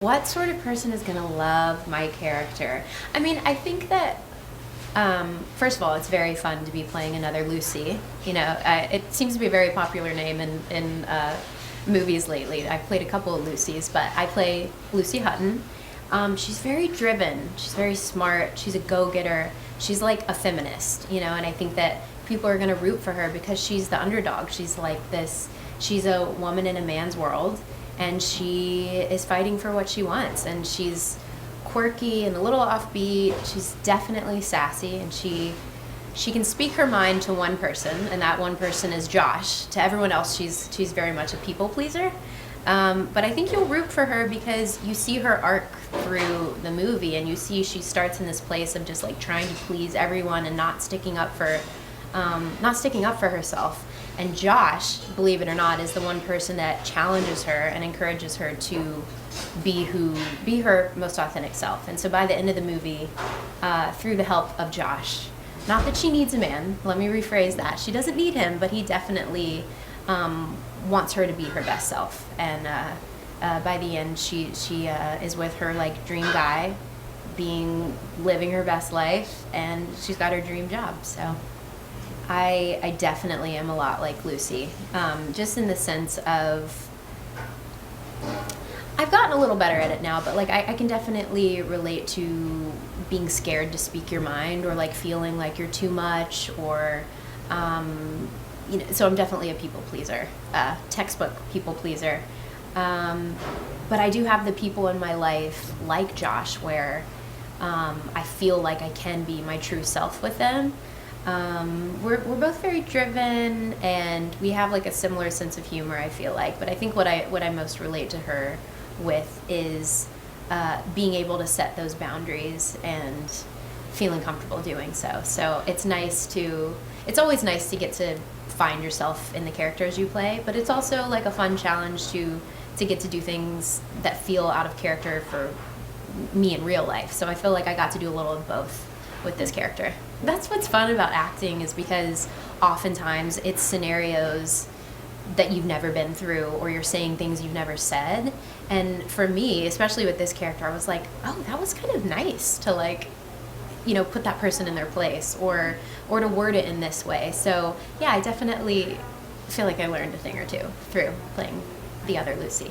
What sort of person is gonna love my character? I mean, I think that first of all, it's very fun to be playing another Lucy. It seems to be a very popular name in movies lately. I've played a couple of Lucys, but I play Lucy Hutton. She's very driven. She's very smart. She's a go-getter. She's like a feminist, and I think that people are gonna root for her because she's the underdog. She's like this. She's a woman in a man's world, and she is fighting for what she wants, and she's quirky and a little offbeat. She's definitely sassy, and she can speak her mind to one person, and that one person is Josh. To everyone else, she's very much a people pleaser. But I think you'll root for her because you see her arc through the movie, and you see she starts in this place of just like trying to please everyone and not sticking up for herself. And Josh, believe it or not, is the one person that challenges her and encourages her to be her most authentic self. And so by the end of the movie, through the help of Josh, not that she needs a man, let me rephrase that. She doesn't need him, but he definitely wants her to be her best self. And by the end, she is with her like dream guy, living her best life, and she's got her dream job. So I definitely am a lot like Lucy, just in the sense of I've gotten a little better at it now, but like I can definitely relate to being scared to speak your mind, or like feeling like you're too much, or so I'm definitely a people pleaser, textbook people pleaser. But I do have the people in my life like Josh where I feel like I can be my true self with them. We're both very driven, and we have like a similar sense of humor, I feel like. But I think what I most relate to her with is being able to set those boundaries and feeling comfortable doing so. So it's always nice to get to find yourself in the characters you play, but it's also like a fun challenge to get to do things that feel out of character for me in real life. So I feel like I got to do a little of both with this character. That's what's fun about acting, is because oftentimes it's scenarios that you've never been through, or you're saying things you've never said. And for me, especially with this character, I was like, oh, that was kind of nice to like, put that person in their place, or to word it in this way. So yeah, I definitely feel like I learned a thing or two through playing the other Lucy.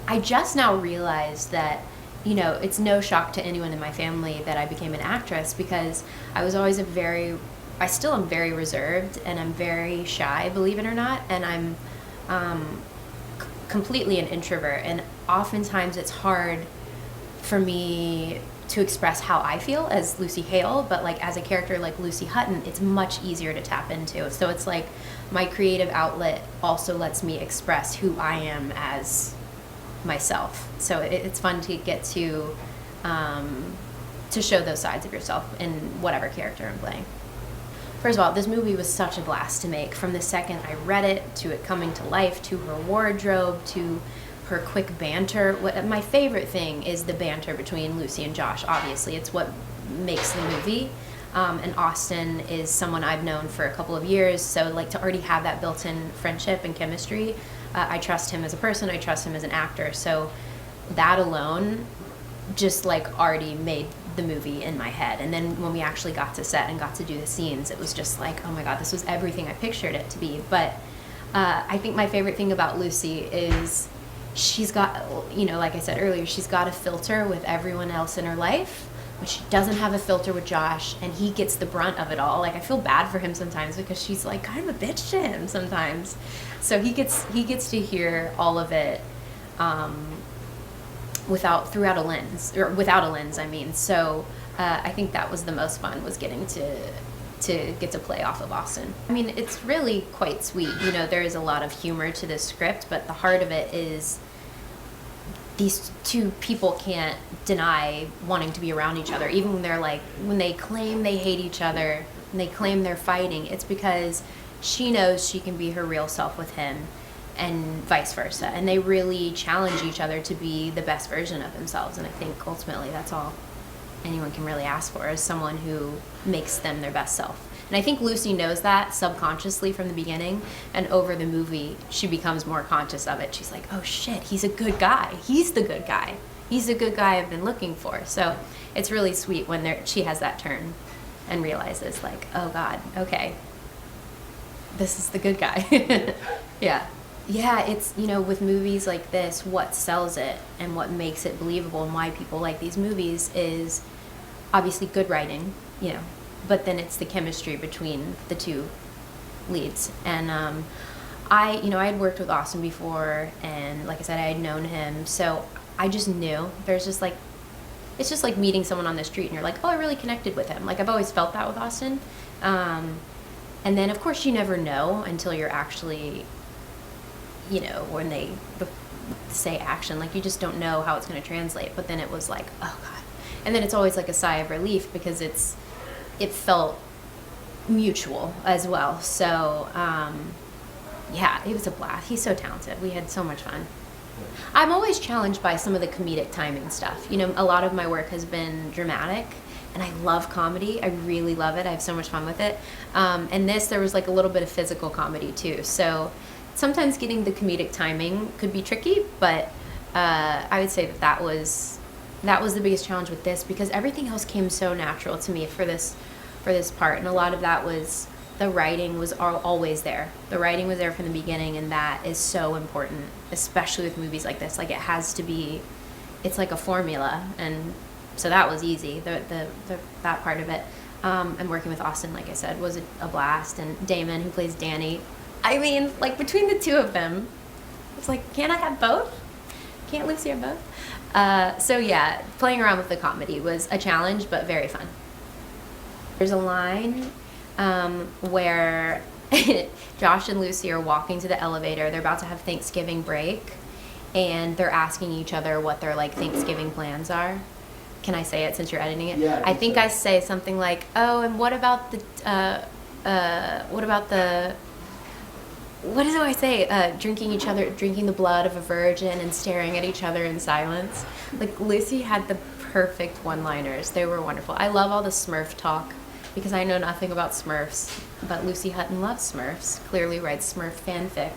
I just now realized that it's no shock to anyone in my family that I became an actress, because I was always I still am very reserved, and I'm very shy, believe it or not, and I'm completely an introvert, and oftentimes it's hard for me to express how I feel as Lucy Hale, but like as a character like Lucy Hutton, it's much easier to tap into. So it's like my creative outlet also lets me express who I am as myself. So it's fun to get to show those sides of yourself in whatever character I'm playing. First of all, this movie was such a blast to make. From the second I read it, to it coming to life, to her wardrobe, to her quick banter. My favorite thing is the banter between Lucy and Josh. Obviously, it's what makes the movie. And Austin is someone I've known for a couple of years, so like to already have that built-in friendship and chemistry. I trust him as a person, I trust him as an actor, so that alone just like already made the movie in my head. And then when we actually got to set and got to do the scenes, it was just like, oh my god, this was everything I pictured it to be. But I think my favorite thing about Lucy is she's got, like I said earlier, she's got a filter with everyone else in her life, but she doesn't have a filter with Josh, and he gets the brunt of it all. Like, I feel bad for him sometimes because she's like kind of a bitch to him sometimes. So he gets to hear all of it without a lens, I mean. So I think that was the most fun, was getting to get to play off of Austin. I mean, it's really quite sweet. There is a lot of humor to this script, but the heart of it is these two people can't deny wanting to be around each other, even when they claim they hate each other and they claim they're fighting. It's because she knows she can be her real self with him, and vice versa, and they really challenge each other to be the best version of themselves. And I think ultimately that's all anyone can really ask for, is someone who makes them their best self. And I think Lucy knows that subconsciously from the beginning, and over the movie, she becomes more conscious of it. She's like, oh shit, he's a good guy. He's the good guy. He's the good guy I've been looking for. So it's really sweet when she has that turn and realizes, like, oh God, okay, this is the good guy. Yeah. Yeah, it's, you know, with movies like this, what sells it and what makes it believable and why people like these movies is obviously good writing, you know, but then it's the chemistry between the two leads. And I had worked with Austin before, and like I said, I had known him, so I just knew there's just like, it's just like meeting someone on the street and you're like, oh, I really connected with him. Like, I've always felt that with Austin. And then of course you never know until you're actually, you know, when they say action, like, you just don't know how it's going to translate. But then it was like, oh God. And then it's always like a sigh of relief because it felt mutual as well. So, yeah, it was a blast. He's so talented. We had so much fun. I'm always challenged by some of the comedic timing stuff. You know, a lot of my work has been dramatic, and I love comedy. I really love it. I have so much fun with it. And there was like a little bit of physical comedy too. So sometimes getting the comedic timing could be tricky, but I would say that was the biggest challenge with this, because everything else came so natural to me for this part, and a lot of that was the writing was always there. The writing was there from the beginning, and that is so important, especially with movies like this. Like, it has to be, it's like a formula, and so that was easy. That part of it, and working with Austin, like I said, was a blast. And Damon, who plays Danny, I mean, like, between the two of them, it's like, can't I have both? Can't Lucy have both? So yeah, playing around with the comedy was a challenge, but very fun. There's a line where Josh and Lucy are walking to the elevator. They're about to have Thanksgiving break, and they're asking each other what their, like, Thanksgiving plans are. Can I say it since you're editing it? Yeah. I think I say something like, oh, and what do I say? Drinking the blood of a virgin and staring at each other in silence. Like, Lucy had the perfect one-liners. They were wonderful. I love all the Smurf talk because I know nothing about Smurfs, but Lucy Hutton loves Smurfs, clearly writes Smurf fanfic.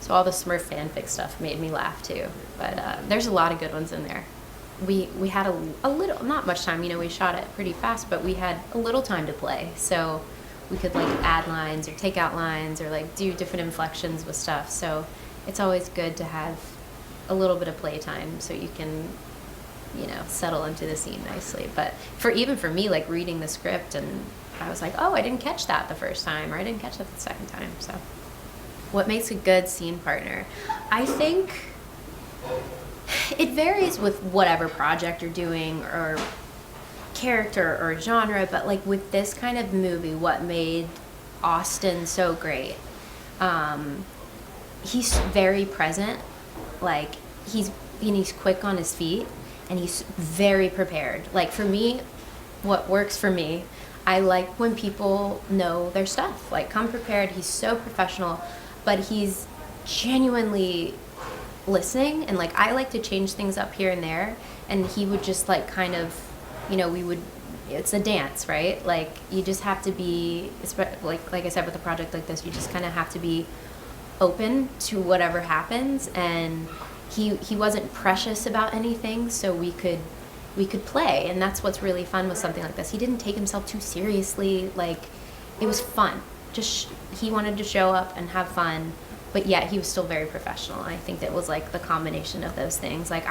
So all the Smurf fanfic stuff made me laugh too. But there's a lot of good ones in there. We had a little, not much time, you know, we shot it pretty fast, but we had a little time to play. So we could, like, add lines or take out lines or, like, do different inflections with stuff. So it's always good to have a little bit of playtime so you can, you know, settle into the scene nicely. But even for me, like, reading the script, and I was like, oh, I didn't catch that the first time, or I didn't catch that the second time. So what makes a good scene partner? I think it varies with whatever project you're doing or character or genre, but, like, with this kind of movie, what made Austin so great, he's very present. Like, he's quick on his feet, and he's very prepared. Like, for me, what works for me, I like when people know their stuff. Like, come prepared. He's so professional, but he's genuinely listening. And, like, I like to change things up here and there, and he would just, like, kind of, you know, it's a dance, right? Like, you just have to be, like I said, with a project like this, you just kind of have to be open to whatever happens. And he wasn't precious about anything, so we could play. And that's what's really fun with something like this. He didn't take himself too seriously. Like, it was fun. Just he wanted to show up and have fun, but yet he was still very professional. And I think that was, like, the combination of those things. Like,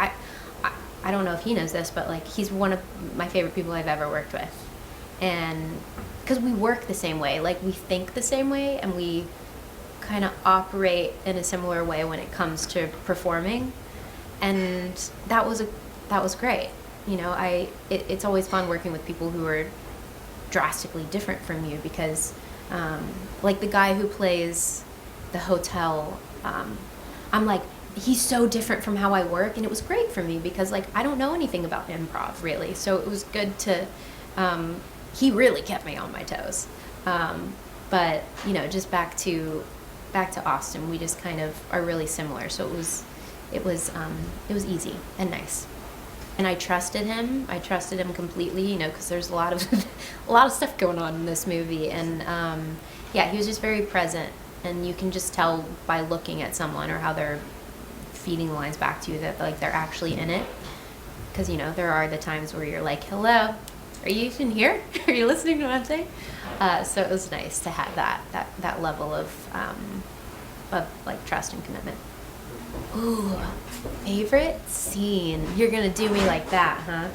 I don't know if he knows this, but, like, he's one of my favorite people I've ever worked with. And because we work the same way, like, we think the same way, and we kind of operate in a similar way when it comes to performing. And that was great. You know, it's always fun working with people who are drastically different from you, because like the guy who plays the hotel, I'm like, he's so different from how I work, and it was great for me because, like, I don't know anything about improv really, so it was good to he really kept me on my toes. But, you know, just back to Austin, we just kind of are really similar, so it was easy and nice. and I trusted him. I trusted him completely, you know, because there's a lot of a lot of stuff going on in this movie, and yeah, he was just very present, and you can just tell by looking at someone or how they're feeding the lines back to you that like they're actually in it. Because, you know, there are the times where you're like, hello, are you even here? Are you listening to what I'm saying? So it was nice to have that level of like trust and commitment. Ooh, favorite scene. You're gonna do me like that, huh?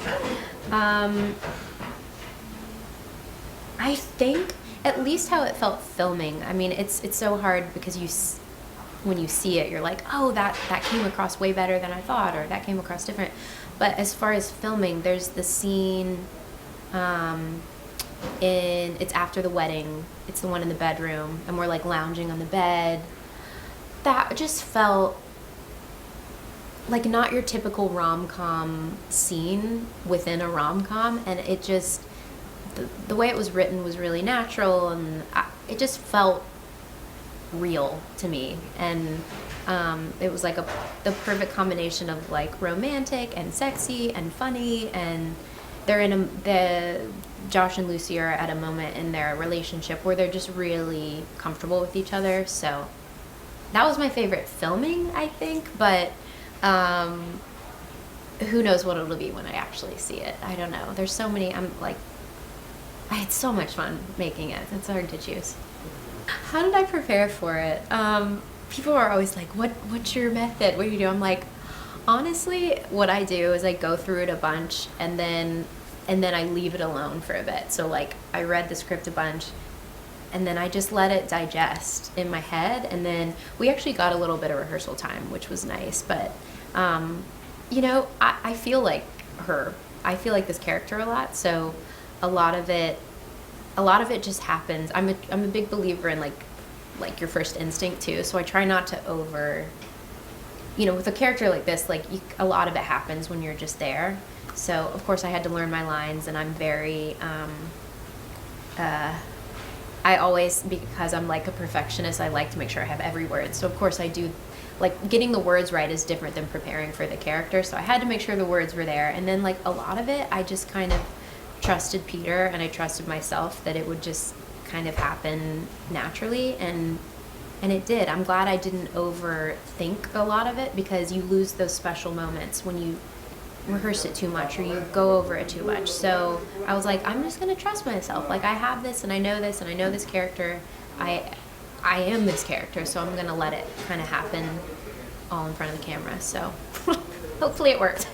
I think at least how it felt filming. I mean, it's so hard because when you see it, you're like, oh, that came across way better than I thought, or that came across different. But as far as filming, there's the scene it's after the wedding. It's the one in the bedroom, and we're like lounging on the bed. That just felt like not your typical rom-com scene within a rom-com, and it just the way it was written was really natural, and it just felt real to me, and it was like the perfect combination of like romantic and sexy and funny, and they're Josh and Lucy are at a moment in their relationship where they're just really comfortable with each other. So that was my favorite filming, I think, but who knows what it'll be when I actually see it. I don't know. There's so many. I had so much fun making it. It's hard to choose. How did I prepare for it? People are always like, what's your method? What do you do? I'm like, honestly, what I do is I go through it a bunch, and then I leave it alone for a bit. So like I read the script a bunch, and then I just let it digest in my head, and then we actually got a little bit of rehearsal time, which was nice. But you know, I feel like her. I feel like this character a lot, so a lot of it just happens. I'm a big believer in like your first instinct too, so I try not to you know, with a character like this, like a lot of it happens when you're just there. So of course I had to learn my lines, and I'm very I always, because I'm like a perfectionist, I like to make sure I have every word. So of course I do, like getting the words right is different than preparing for the character, so I had to make sure the words were there. And then like a lot of it I just kind of trusted Peter, and I trusted myself that it would just kind of happen naturally, and it did. I'm glad I didn't overthink a lot of it, because you lose those special moments when you rehearse it too much or you go over it too much. So I was like, I'm just gonna trust myself. Like I have this, and I know this, and I know this character. I am this character, so I'm gonna let it kind of happen all in front of the camera. So hopefully it worked.